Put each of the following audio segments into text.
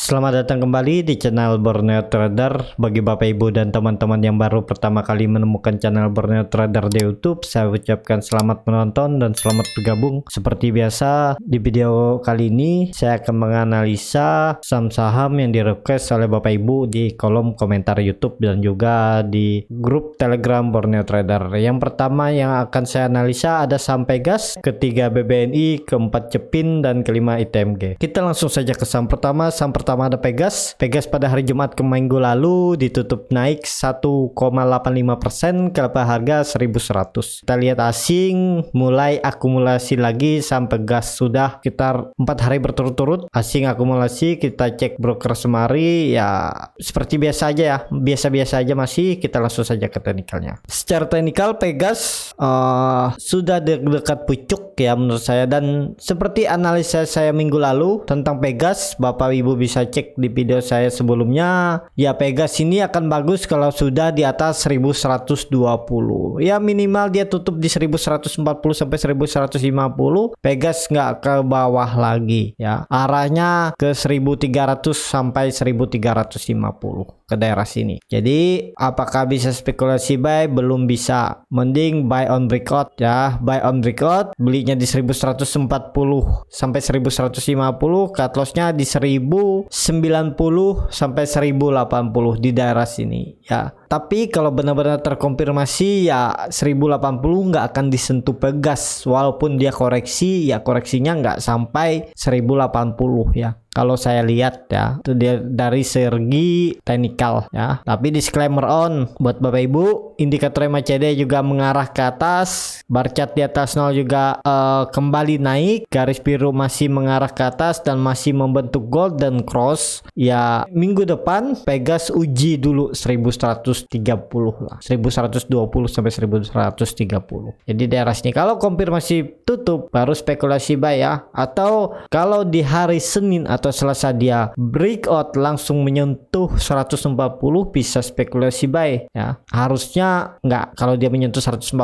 Selamat datang kembali di channel Borneo Trader. Bagi Bapak Ibu dan teman-teman yang baru pertama kali menemukan channel Borneo Trader di YouTube, saya ucapkan selamat menonton dan selamat bergabung. Seperti biasa, di video kali ini saya akan menganalisa saham-saham yang di-request oleh Bapak Ibu di kolom komentar YouTube dan juga di grup Telegram Borneo Trader. Yang pertama yang akan saya analisa ada saham Pegas, ketiga BBNI, keempat Cepin, dan kelima ITMG. Kita langsung saja ke saham pertama. Saham pertama ada Pegas. Pegas pada hari Jumat ke minggu lalu ditutup naik 1,85% ke harga 1100. Kita lihat asing mulai akumulasi lagi. Saham Pegas sudah sekitar 4 hari berturut-turut asing akumulasi. Kita cek broker semari, ya seperti biasa aja ya, biasa-biasa aja masih. Kita langsung saja ke teknikalnya. Secara teknikal Pegas sudah dekat pucuk ya menurut saya, dan seperti analisa saya minggu lalu tentang Pegas, Bapak Ibu bisa cek di video saya sebelumnya. Ya, Pegas ini akan bagus kalau sudah di atas 1120. Ya minimal dia tutup di 1140 sampai 1150. Pegas nggak ke bawah lagi ya. Arahnya ke 1300 sampai 1350 ke daerah sini. Jadi apakah bisa spekulasi buy? Belum bisa. Mending buy on breakout ya. Buy on breakout, belinya di 1140 sampai 1150, cut lossnya di 1090 sampai 1080 di daerah sini ya. Tapi kalau benar-benar terkonfirmasi ya 1080 nggak akan disentuh Pegas, walaupun dia koreksi ya, koreksinya nggak sampai 1080 ya. Kalau saya lihat ya, itu dia dari segi teknikal ya. Tapi disclaimer on buat Bapak Ibu, indikator MACD juga mengarah ke atas, bar chart di atas 0 juga kembali naik, garis biru masih mengarah ke atas dan masih membentuk golden cross. Ya minggu depan Pegas uji dulu 1130 lah, 1120 sampai 1130. Jadi daerah sini kalau konfirmasi tutup baru spekulasi buy ya. Atau kalau di hari Senin atau Selasa dia breakout langsung menyentuh 140, bisa spekulasi buy ya. Harusnya enggak, kalau dia menyentuh 140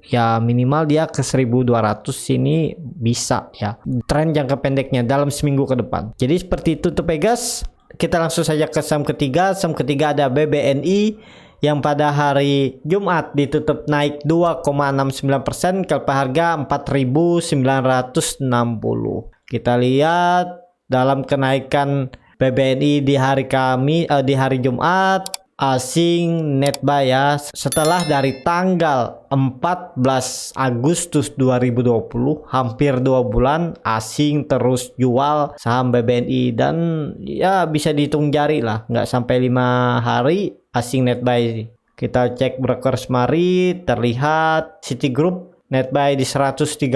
ya minimal dia ke 1200 sini bisa ya. Tren jangka pendeknya dalam seminggu ke depan. Jadi seperti itu tuh Pegas. Kita langsung saja ke saham ketiga. Saham ketiga ada BBNI yang pada hari Jumat ditutup naik 2,69% ke harga 4.960. Kita lihat dalam kenaikan BBNI di hari Jumat, asing net buy ya, setelah dari tanggal 14 Agustus 2020 hampir 2 bulan asing terus jual saham BBNI, dan ya bisa dihitung jari lah, nggak sampai 5 hari asing net buy. Kita cek broker semari, terlihat Citigroup net buy di 133.000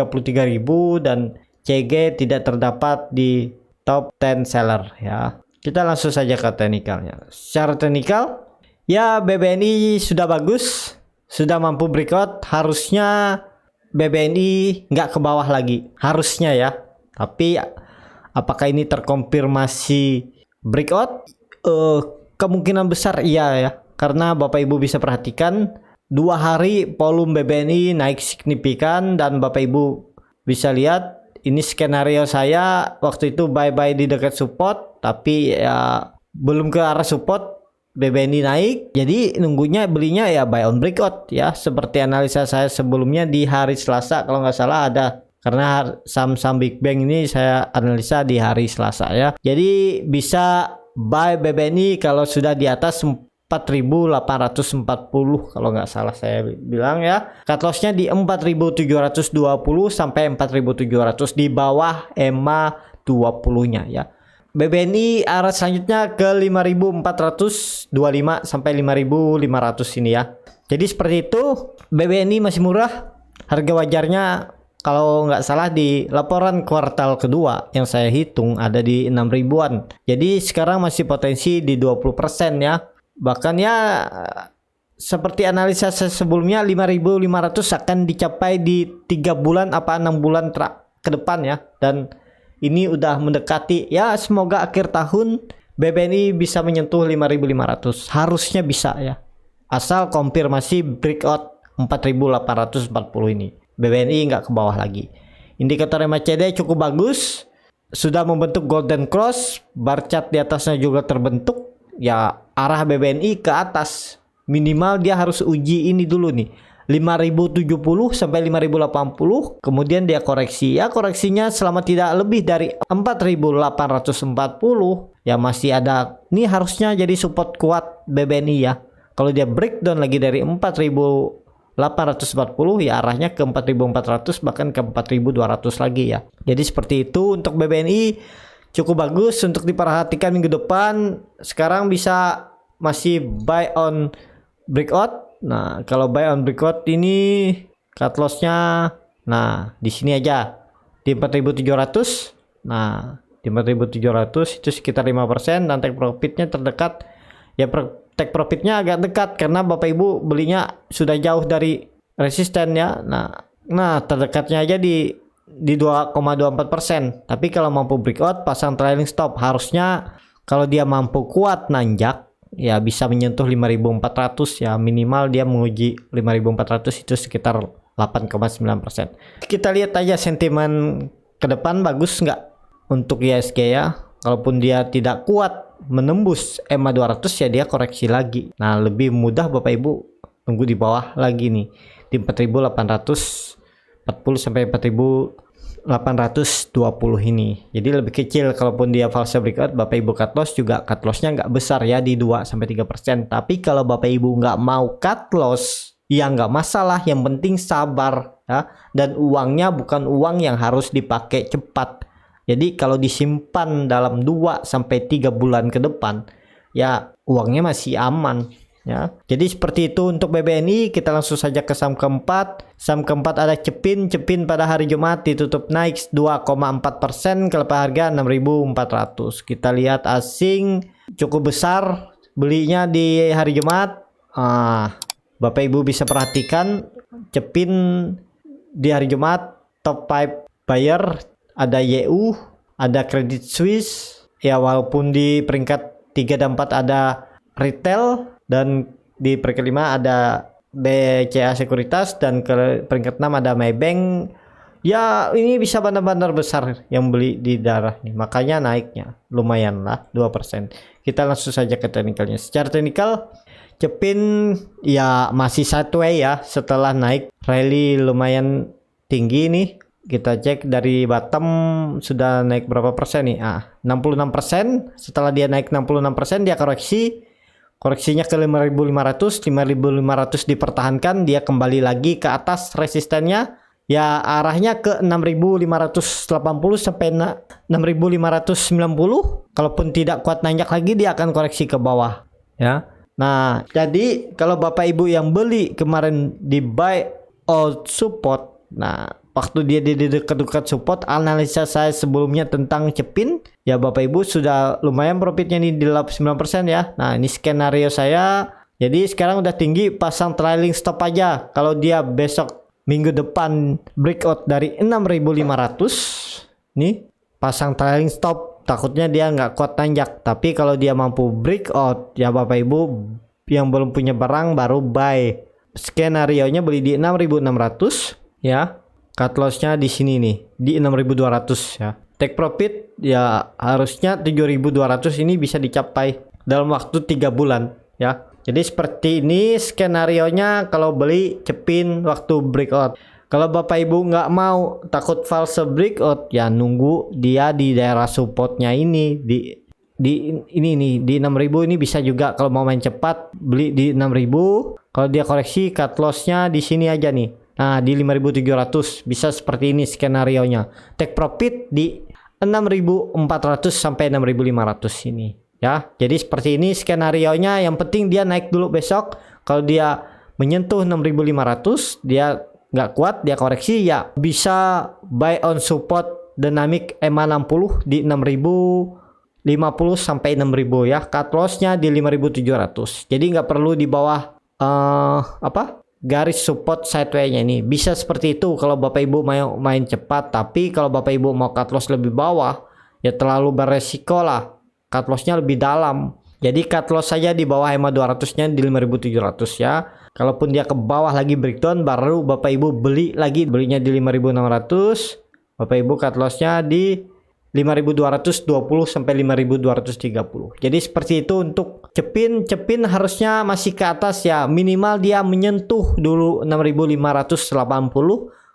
dan CG tidak terdapat di top 10 seller ya. Kita langsung saja ke teknikalnya. Secara teknikal ya BBNI sudah bagus, sudah mampu breakout. Harusnya BBNI nggak ke bawah lagi, harusnya ya. Tapi apakah ini terkonfirmasi breakout? Kemungkinan besar iya ya, karena Bapak Ibu bisa perhatikan 2 hari volume BBNI naik signifikan, dan Bapak Ibu bisa lihat ini skenario saya waktu itu buy di dekat support, tapi ya belum ke arah support, BBNI naik, jadi nunggunya belinya ya buy on breakout ya, seperti analisa saya sebelumnya di hari Selasa kalau nggak salah ada, karena saham-saham Big Bang ini saya analisa di hari Selasa ya. Jadi bisa buy BBNI kalau sudah di atas 4.840 kalau nggak salah saya bilang ya. Cut lossnya di 4.720 sampai 4.700, di bawah EMA 20-nya ya. BBNI arah selanjutnya ke 5.425 sampai 5.500 ini ya. Jadi seperti itu, BBNI masih murah. Harga wajarnya kalau nggak salah di laporan kuartal kedua yang saya hitung ada di 6.000-an. Jadi sekarang masih potensi di 20% ya. Bahkan ya seperti analisa sebelumnya 5.500 akan dicapai di 3 bulan apa 6 bulan ke depan ya. Dan ini udah mendekati ya, semoga akhir tahun BBNI bisa menyentuh 5.500. Harusnya bisa ya, asal konfirmasi breakout 4.840 ini. BBNI nggak ke bawah lagi. Indikator MACD cukup bagus. sudah membentuk golden cross, bar chart di atasnya juga terbentuk, ya arah BBNI ke atas. Minimal dia harus uji ini dulu nih, 5070 sampai 5080, kemudian dia koreksi. Ya koreksinya selama tidak lebih dari 4840, ya masih ada. Ini harusnya jadi support kuat BBNI ya. Kalau dia breakdown lagi dari 4840, ya arahnya ke 4400 bahkan ke 4200 lagi ya. Jadi seperti itu untuk BBNI, cukup bagus untuk diperhatikan minggu depan. Sekarang bisa masih buy on breakout. Nah, kalau buy on breakout ini cut loss-nya nah di sini aja di 4700. Nah, di 4700 itu sekitar 5% dan take profitnya terdekat. Ya take profitnya agak dekat karena Bapak Ibu belinya sudah jauh dari resisten ya. Nah terdekatnya aja di 2,24%. Tapi kalau mampu breakout pasang trailing stop, harusnya kalau dia mampu kuat nanjak ya bisa menyentuh 5400 ya, minimal dia menguji 5400 itu sekitar 8,9%. Kita lihat aja sentimen ke depan bagus nggak untuk IHSG ya. Kalaupun dia tidak kuat menembus EMA 200 ya dia koreksi lagi. Nah, lebih mudah Bapak Ibu tunggu di bawah lagi nih di 4840 sampai 4820 ini. Jadi lebih kecil. Kalaupun dia false breakout, Bapak Ibu cut loss juga cut lossnya nggak besar ya di 2-3%. Tapi kalau Bapak Ibu nggak mau cut loss, ya nggak masalah. Yang penting sabar ya. Dan uangnya bukan uang yang harus dipakai cepat. Jadi kalau disimpan dalam 2-3 bulan ke depan, ya uangnya masih aman. Ya, jadi seperti itu untuk BBNI. Kita langsung saja ke saham keempat. Saham keempat ada Cepin. Cepin pada hari Jumat ditutup naik 2,4%, kelepas harga 6.400. Kita lihat asing cukup besar belinya di hari Jumat. Bapak Ibu bisa perhatikan Cepin di hari Jumat top 5 buyer ada YU, ada Credit Suisse. Ya walaupun di peringkat 3 dan 4 ada retail, dan di peringkat 5 ada BCA Sekuritas, dan ke peringkat 6 ada Maybank. Ya ini bisa bandar-bandar besar yang beli di daerah nih, makanya naiknya lumayan lah 2%. Kita langsung saja ke teknikalnya. Secara teknikal Cepin ya masih sideways ya setelah naik rally lumayan tinggi nih. Kita cek dari bottom sudah naik berapa persen nih? 66%. Setelah dia naik 66%, dia koreksinya ke 5.500. 5.500 dipertahankan, dia kembali lagi ke atas resistennya. Ya arahnya ke 6.580 sampai 6.590. Kalaupun tidak kuat nanjak lagi, dia akan koreksi ke bawah ya. Nah, jadi kalau Bapak Ibu yang beli kemarin di buy out support, nah waktu dia di dekat-dekat support, analisa saya sebelumnya tentang Cepin, ya Bapak Ibu sudah lumayan profitnya nih di 9% ya. Nah ini skenario saya. Jadi sekarang udah tinggi, pasang trailing stop aja. Kalau dia besok minggu depan breakout dari 6.500 nih, pasang trailing stop. Takutnya dia nggak kuat tanjak. Tapi kalau dia mampu breakout, ya Bapak Ibu yang belum punya barang baru buy. Skenario nya beli di 6.600 ya. Cut loss-nya di sini nih, di 6.200 ya. Take profit ya harusnya 7.200 ini bisa dicapai dalam waktu 3 bulan ya. Jadi seperti ini skenario-nya kalau beli Cepin waktu breakout. Kalau Bapak Ibu nggak mau, takut false breakout, ya nunggu dia di daerah supportnya ini di ini nih di 6.000 ini bisa juga. Kalau mau main cepat beli di 6.000. Kalau dia koreksi, cut loss-nya di sini aja nih. Nah di 5.700 bisa seperti ini skenario-nya. Take profit di 6.400 sampai 6.500 ini ya. Jadi seperti ini skenario-nya. Yang penting dia naik dulu besok. Kalau dia menyentuh 6.500, dia nggak kuat, dia koreksi, ya bisa buy on support dynamic EMA 60 di 6.050 sampai 6.000 ya. Cut loss-nya di 5.700. Jadi nggak perlu di bawah garis support sideways-nya ini. Bisa seperti itu kalau Bapak Ibu mau main cepat. Tapi kalau Bapak Ibu mau cut loss lebih bawah, ya terlalu beresiko lah. Cut loss-nya lebih dalam. Jadi cut loss saja di bawah EMA 200-nya di 5.700 ya. Kalaupun dia ke bawah lagi breakdown, baru Bapak Ibu beli lagi. Belinya di 5.600. Bapak Ibu cut loss-nya di 5.220 sampai 5.230. Jadi seperti itu untuk Cepin. Cepin harusnya masih ke atas ya, minimal dia menyentuh dulu 6.580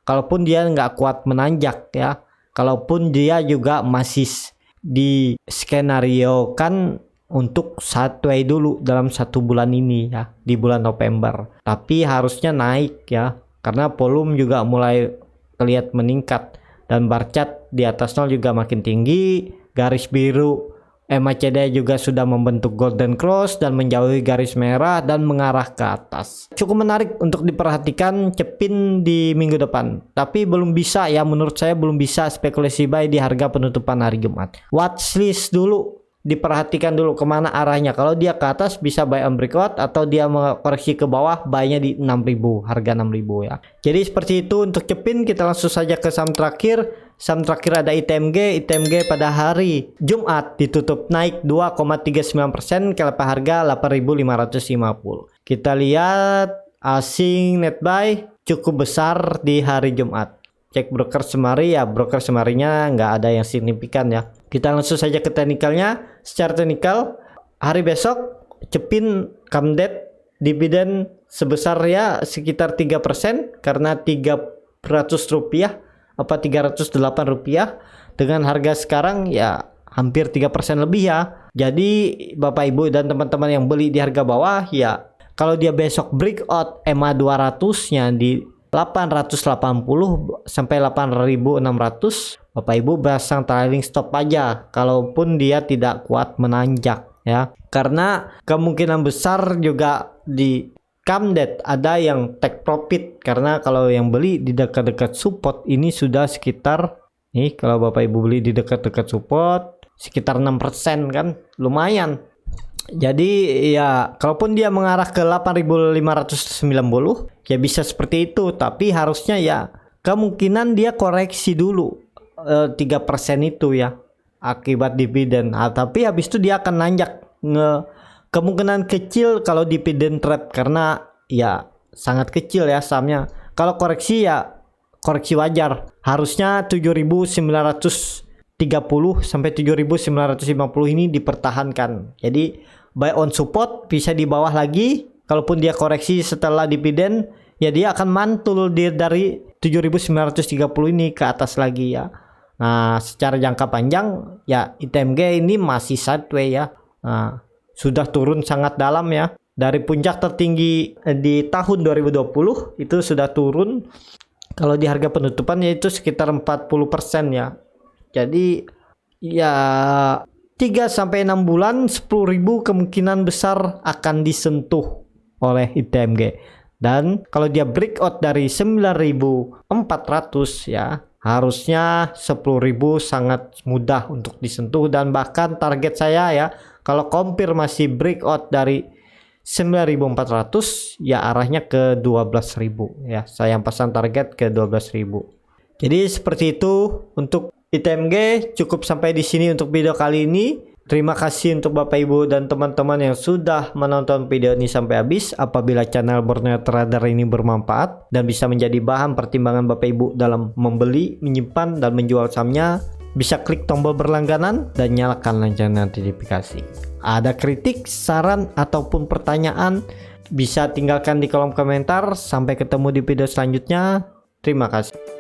kalaupun dia nggak kuat menanjak ya. Kalaupun dia juga masih di skenario kan untuk sideways dulu dalam 1 bulan ini ya, di bulan November. Tapi harusnya naik ya, karena volume juga mulai terlihat meningkat. Dan bar chart di atas 0 juga makin tinggi, garis biru MACD juga sudah membentuk golden cross dan menjauhi garis merah dan mengarah ke atas. Cukup menarik untuk diperhatikan Cepin di minggu depan. Tapi belum bisa ya, menurut saya belum bisa spekulasi buy di harga penutupan hari Jumat. Watchlist dulu, diperhatikan dulu kemana arahnya. Kalau dia ke atas bisa buy on breakout, atau dia koreksi ke bawah buy-nya di 6.000, harga 6.000 ya. Jadi seperti itu untuk Cepin. Kita langsung saja ke saham terakhir. Saham terakhir ada ITMG. ITMG pada hari Jumat ditutup naik 2,39% ke lepas harga 8.550. Kita lihat asing net buy cukup besar di hari Jumat. Cek broker semari ya, broker semarinya nggak ada yang signifikan ya. Kita langsung saja ke teknikalnya. Secara teknikal hari besok Cepin Kamdet dividen sebesar ya sekitar 3%, karena 300 rupiah apa 308 rupiah dengan harga sekarang ya hampir 3% lebih ya. Jadi Bapak Ibu dan teman-teman yang beli di harga bawah ya, kalau dia besok breakout EMA 200-nya di 880 sampai 8.600, Bapak Ibu pasang trailing stop aja kalaupun dia tidak kuat menanjak ya. Karena kemungkinan besar juga di Kamdet ada yang take profit, karena kalau yang beli di dekat-dekat support ini sudah sekitar nih, kalau Bapak Ibu beli di dekat-dekat support sekitar 6% kan, lumayan. Jadi ya kalaupun dia mengarah ke 8.590 ya bisa seperti itu, tapi harusnya ya kemungkinan dia koreksi dulu 3% itu ya akibat dividen. Tapi habis itu dia akan nanjak, kemungkinan kecil kalau dividen trap, karena ya sangat kecil ya sahamnya. Kalau koreksi ya koreksi wajar, harusnya 7.930 sampai 7.950 ini dipertahankan. Jadi buy on support bisa di bawah lagi. Kalaupun dia koreksi setelah dividen ya dia akan mantul dari 7.930 ini ke atas lagi ya. Nah, secara jangka panjang ya ITMG ini masih sideways ya. Nah, sudah turun sangat dalam ya. Dari puncak tertinggi di tahun 2020 itu sudah turun. Kalau di harga penutupan yaitu sekitar 40% ya. Jadi ya 3-6 bulan 10.000 kemungkinan besar akan disentuh oleh ITMG. Dan kalau dia breakout dari 9.400 ya, harusnya 10.000 sangat mudah untuk disentuh. Dan bahkan target saya ya, kalau konfirmasi breakout dari 9.400 ya arahnya ke 12.000 ya. Saya pasang target ke 12.000. Jadi seperti itu untuk ITMG. Cukup sampai di sini untuk video kali ini. Terima kasih untuk Bapak Ibu dan teman-teman yang sudah menonton video ini sampai habis. Apabila channel Borneo Trader ini bermanfaat dan bisa menjadi bahan pertimbangan Bapak Ibu dalam membeli, menyimpan, dan menjual sahamnya, bisa klik tombol berlangganan dan nyalakan lonceng notifikasi. Ada kritik, saran, ataupun pertanyaan, bisa tinggalkan di kolom komentar. Sampai ketemu di video selanjutnya. Terima kasih.